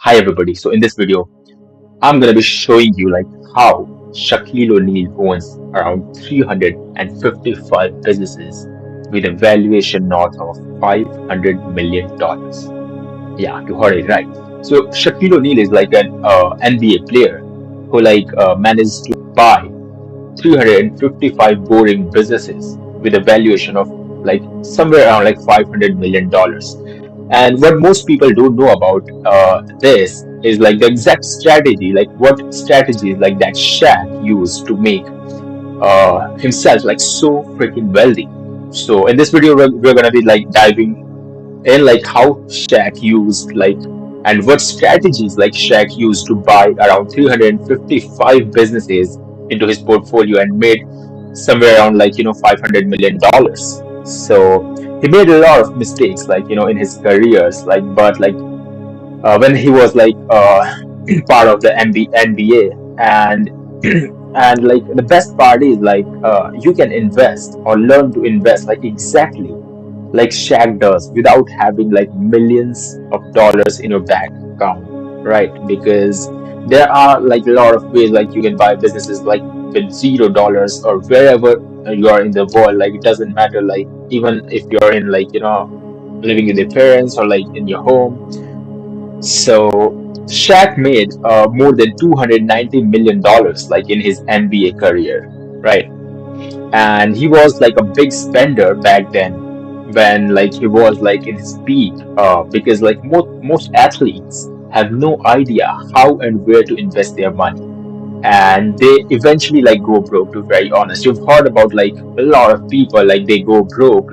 Hi everybody. So in this video, I'm gonna be showing you like how Shaquille O'Neal owns around 355 businesses with a valuation north of $500 million. Yeah, you heard it right. So Shaquille O'Neal is like an NBA player who manages to buy 355 boring businesses with a valuation of like somewhere around like $500 million. And what most people don't know about this is like the exact strategy, like what strategies like that Shaq used to make himself like so freaking wealthy. So in this video, we're gonna be like diving in like how Shaq used like and what strategies like Shaq used to buy around 355 businesses into his portfolio and made somewhere around $500 million. So he made a lot of mistakes in his careers but when he was part of the NBA and and like the best part is you can invest or learn to invest like exactly like Shaq does without having like millions of dollars in your bank account, right? Because there are like a lot of ways like you can buy businesses like with $0 or wherever you are in the world. Like it doesn't matter. Like even if you're in living with your parents or like in your home. So Shaq made more than $290 million like in his NBA career, right? And he was like a big spender back then when like he was like in his peak because like most athletes have no idea how and where to invest their money, and they eventually like go broke, to be very honest. You've heard about like a lot of people like they go broke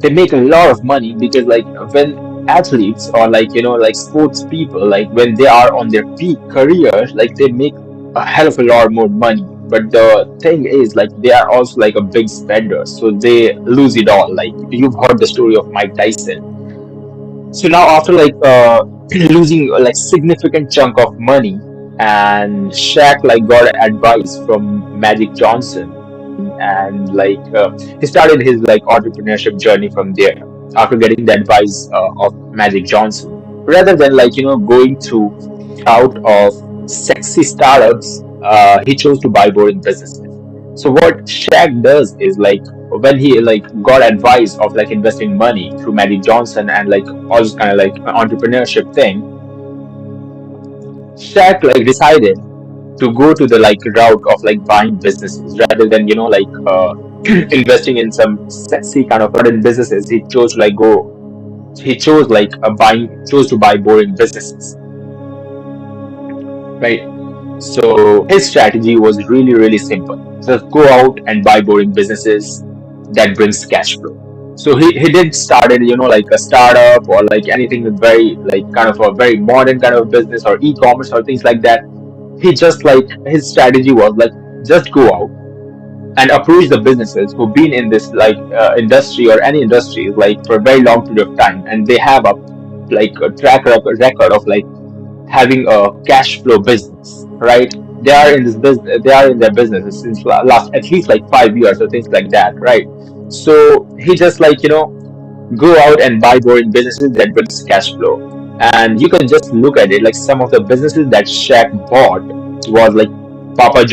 they make a lot of money because like when athletes or like sports people, like when they are on their peak career, like they make a hell of a lot more money. But the thing is like they are also like a big spender, so they lose it all. Like you've heard the story of Mike Tyson. So now after losing like significant chunk of money, and Shaq like got advice from Magic Johnson, and he started his like entrepreneurship journey from there after getting the advice of Magic Johnson. Rather than going through route of sexy startups, he chose to buy boring businesses. So what Shaq does is like when he like got advice of like investing money through Magic Johnson and like all this kind of like entrepreneurship thing, Shaq like decided to go to the like route of like buying businesses rather than investing in some sexy kind of modern businesses. He chose like buying chose to buy boring businesses, right? So his strategy was really simple: just go out and buy boring businesses that brings cash flow. So he did started like a startup or like anything with very like kind of a very modern kind of business or e-commerce or things like that. He just like his strategy was like just go out and approach the businesses who've been in this industry or any industry like for a very long period of time, and they have a like a record of like having a cash flow business, right? They are in this business, they are in their businesses since last at least like 5 years or things like that, right? So he just go out and buy boring businesses that brings cash flow. And you can just look at it like some of the businesses that Shaq bought was like Papa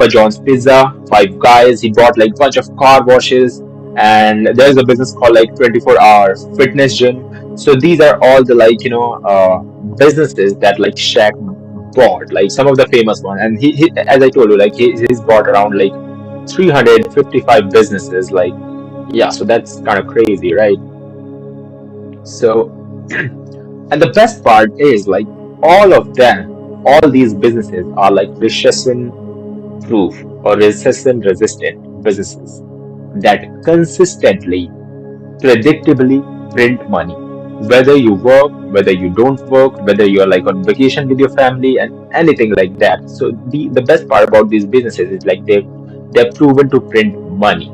John's Pizza, Five Guys. He bought like bunch of car washes, and there's a business called like 24 Hour Fitness Gym. So these are all the businesses that like Shaq bought, like some of the famous ones. And he as I told you, like he's bought around like 355 businesses. Like yeah, so that's kind of crazy, right? So and the best part is like all of them, all these businesses are like recession proof or recession resistant businesses that consistently, predictably print money. Whether you work, whether you don't work, whether you're like on vacation with your family and anything like that. So the best part about these businesses is like they're proven to print money.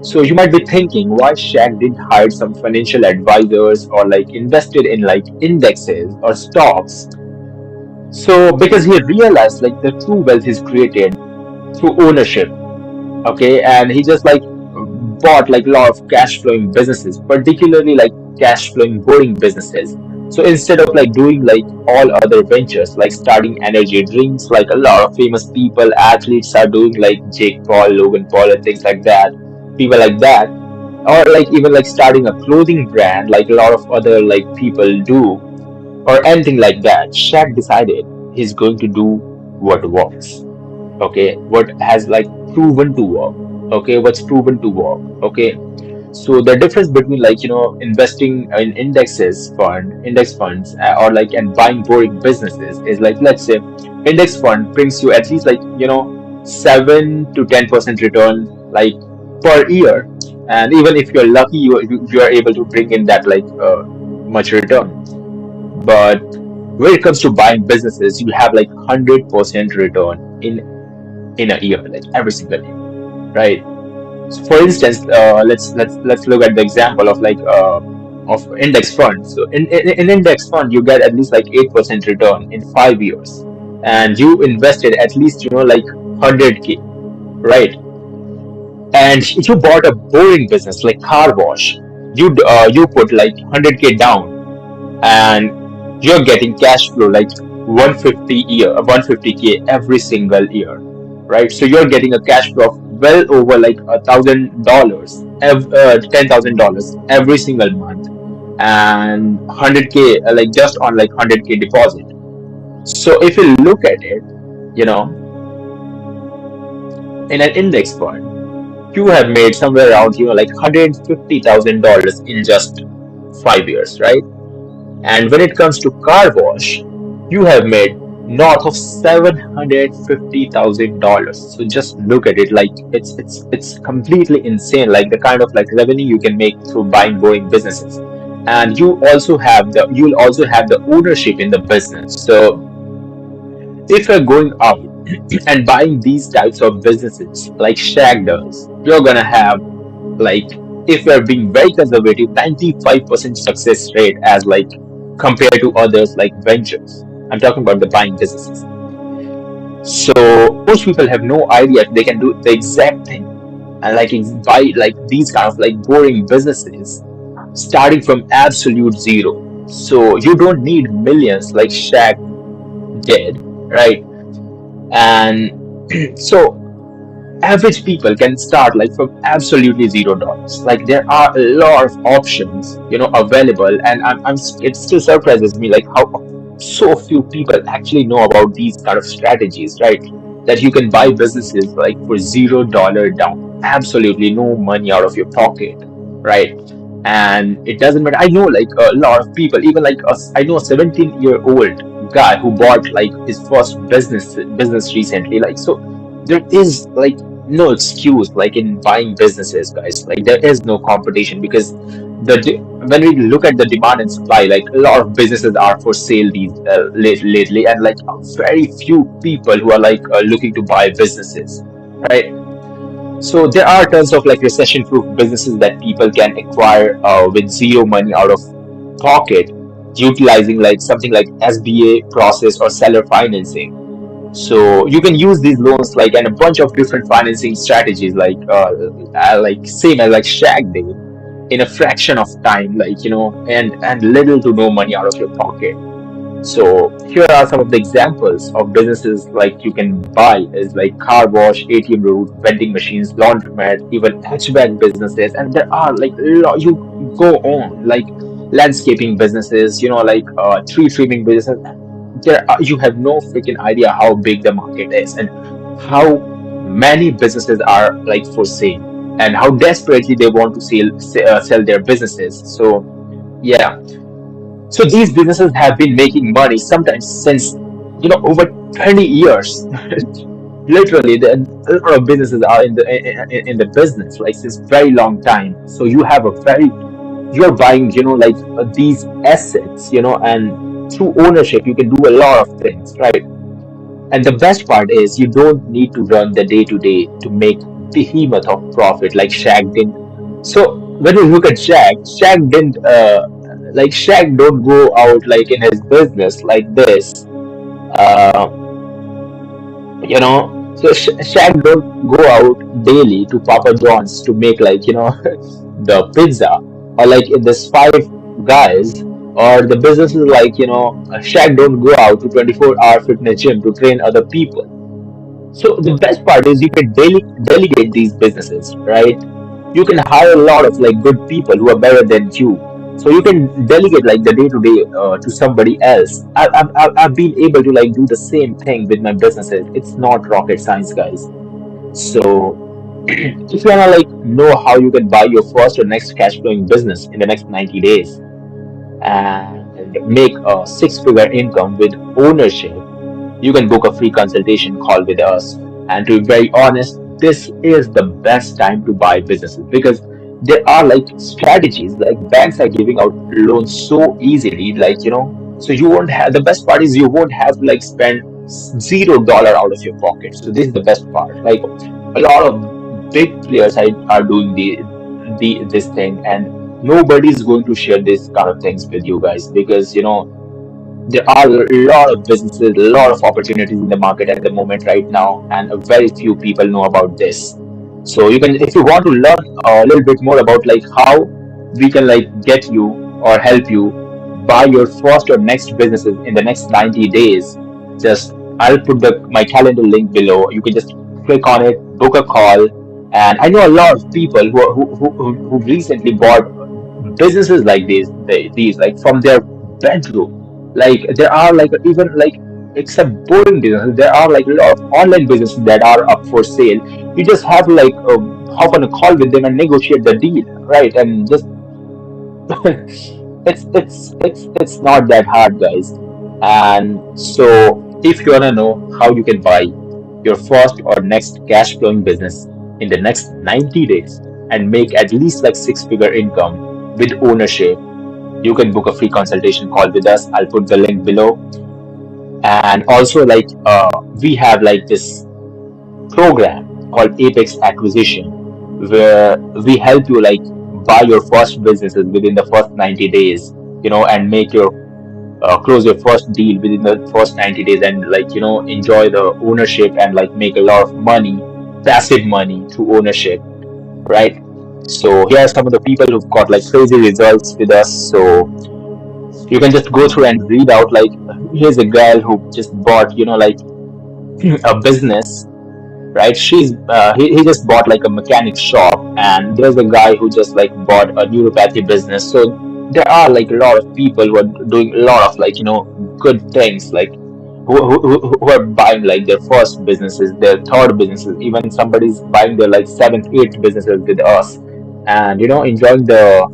So you might be thinking why Shaq didn't hire some financial advisors or like invested in like indexes or stocks. So because he realized like the true wealth is created through ownership, okay, and he just like bought like a lot of cash flowing businesses, particularly like cash flowing boring businesses So instead of like doing like all other ventures, like starting energy drinks, like a lot of famous people, athletes are doing, like Jake Paul, Logan Paul, and things like that, people like that, or like even like starting a clothing brand, like a lot of other like people do, or anything like that. Shaq decided he's going to do what works. Okay, what has like proven to work. Okay, what's proven to work. Okay, so the difference between like investing in index funds, or like and buying boring businesses is like, let's say index fund brings you at least like 7 to 10% return like per year, and even if you're lucky, you are able to bring in that like much return. But when it comes to buying businesses, you have like 100% return in a year, like every single year, right? So for instance, let's look at the example of index fund. So in index fund, you get at least like 8% return in 5 years, and you invested at least 100K, right? And if you bought a boring business like car wash, you put like 100K down, and you're getting cash flow like 150K every single year, right? So you're getting a cash flow of well over like $1,000, $10,000 every single month, and 100K like just on like 100K deposit. So if you look at it, you know, in an index fund, you have made somewhere around like $150,000 in just 5 years, right? And when it comes to car wash, you have made north of $750,000. So just look at it, like it's completely insane, like the kind of like revenue you can make through buying boring businesses. And you'll also have the ownership in the business. So if you're going out and buying these types of businesses like Shaq does, you're gonna have like, if you're being very conservative, 95% success rate as like compared to others like ventures. I'm talking about the buying businesses. So most people have no idea if they can do the exact thing, and like buy like these kind of like boring businesses starting from absolute zero. So you don't need millions like Shaq did, right? And so average people can start like from absolutely $0. Like there are a lot of options available, and it still surprises me like how so few people actually know about these kind of strategies, right? That you can buy businesses like for $0 down, absolutely no money out of your pocket, right? And it doesn't matter. I know like a lot of people, even like us. I know a 17-year-old guy who bought like his first business recently. Like, so there is like no excuse like in buying businesses, guys. Like there is no competition, because when we look at the demand and supply, like a lot of businesses are for sale lately, and like very few people who are like looking to buy businesses, right? So there are tons of like recession-proof businesses that people can acquire with zero money out of pocket, utilizing like something like SBA process or seller financing. So you can use these loans like and a bunch of different financing strategies, like same as like Shaq did, in a fraction of time, like and little to no money out of your pocket. So here are some of the examples of businesses like you can buy is like car wash, ATM route, vending machines, laundromat, even hatchback businesses, and there are like you go on like landscaping businesses, like tree trimming businesses. You have no freaking idea how big the market is, and how many businesses are like for sale, and how desperately they want to sell their businesses. So yeah, so these businesses have been making money sometimes since over 20 years. Literally, a lot of businesses are in the business like since very long time. So you're buying like these assets, and through ownership you can do a lot of things, right? And the best part is you don't need to run the day to day to make behemoth of profit like Shaq did. So when you look at Shaq didn't like Shaq don't go out like in his business like this, uh, So Shaq don't go out daily to Papa John's to make like the pizza, or like in this Five Guys Or the businesses like, Shaq don't go out to 24-hour fitness gym to train other people. So the best part is you can delegate these businesses, right? You can hire a lot of like good people who are better than you. So you can delegate like the day to day to somebody else. I've been able to like do the same thing with my businesses. It's not rocket science, guys. So if you wanna like know how you can buy your first or next cash flowing business in the next 90 days and make a six-figure income with ownership, you can book a free consultation call with us. And to be very honest, this is the best time to buy businesses because there are like strategies, like banks are giving out loans so easily, like, so you won't have, the best part is you won't have to like spend $0 out of your pocket. So this is the best part. Like a lot of big players are doing this thing, and nobody is going to share this kind of things with you guys because there are a lot of businesses, a lot of opportunities in the market at the moment right now, and very few people know about this. So you can, if you want to learn a little bit more about like how we can like get you or help you buy your first or next businesses in the next 90 days, just I'll put the my calendar link below. You can just click on it, book a call, and I know a lot of people who recently bought businesses like these like from their bedroom. Like there are like even like except boring businesses, there are like a lot of online businesses that are up for sale. You just have to like hop on a call with them and negotiate the deal, right? And just it's not that hard, guys. And so if you wanna know how you can buy your first or next cash flowing business in the next 90 days and make at least like six-figure income with ownership, you can book a free consultation call with us. I'll put the link below. And also like we have like this program called Apex Acquisition, where we help you like buy your first businesses within the first 90 days, and make your close your first deal within the first 90 days, and like enjoy the ownership and like make a lot of money, passive money through ownership, right? So here are some of the people who've got like crazy results with us. So you can just go through and read out like here's a girl who just bought like a business, right? He just bought like a mechanic shop, and there's a guy who just like bought a neuropathy business. So there are like a lot of people who are doing a lot of like good things, like who are buying like their first businesses, their third businesses, even somebody's buying their like seventh, eighth businesses with us, and enjoying the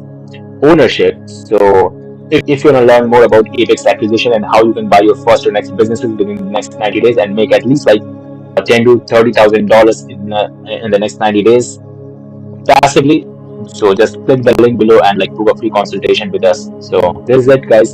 ownership. So if you want to learn more about Apex acquisition and how you can buy your first or next businesses within the next 90 days and make at least like ten to $30,000 in the next 90 days passively, so just click the link below and like book a free consultation with us. So this is it, guys.